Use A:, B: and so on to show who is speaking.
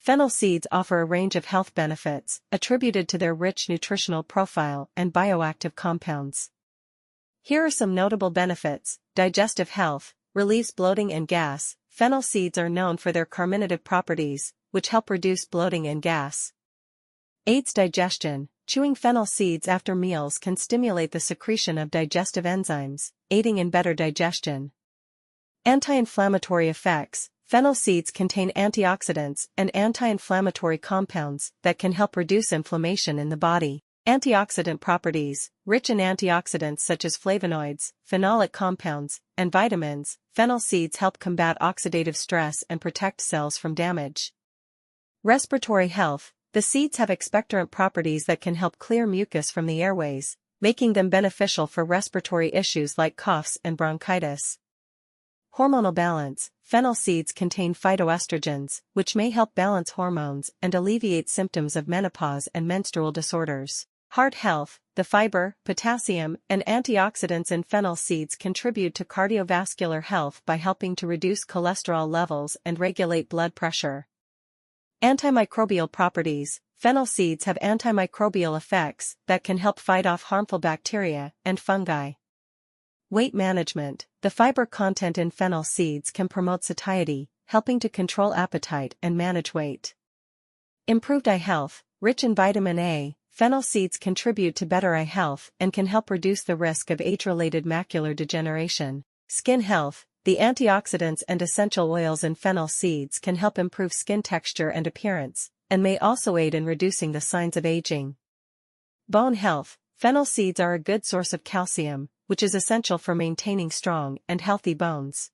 A: Fennel seeds offer a range of health benefits, attributed to their rich nutritional profile and bioactive compounds. Here are some notable benefits. Digestive health, relieves bloating and gas. Fennel seeds are known for their carminative properties, which help reduce bloating and gas. Aids digestion. Chewing fennel seeds after meals can stimulate the secretion of digestive enzymes, aiding in better digestion. Anti-inflammatory effects. Fennel seeds contain antioxidants and anti-inflammatory compounds that can help reduce inflammation in the body. Antioxidant properties. Rich in antioxidants such as flavonoids, phenolic compounds, and vitamins, fennel seeds help combat oxidative stress and protect cells from damage. Respiratory health. The seeds have expectorant properties that can help clear mucus from the airways, making them beneficial for respiratory issues like coughs and bronchitis. Hormonal balance. Fennel seeds contain phytoestrogens, which may help balance hormones and alleviate symptoms of menopause and menstrual disorders. Heart health. The fiber, potassium, and antioxidants in fennel seeds contribute to cardiovascular health by helping to reduce cholesterol levels and regulate blood pressure. Antimicrobial properties. Fennel seeds have antimicrobial effects that can help fight off harmful bacteria and fungi. Weight management. The fiber content in fennel seeds can promote satiety, helping to control appetite and manage weight. Improved eye health. Rich in vitamin A, fennel seeds contribute to better eye health and can help reduce the risk of age-related macular degeneration. Skin health. The antioxidants and essential oils in fennel seeds can help improve skin texture and appearance, and may also aid in reducing the signs of aging. Bone health. Fennel seeds are a good source of calcium, which is essential for maintaining strong and healthy bones.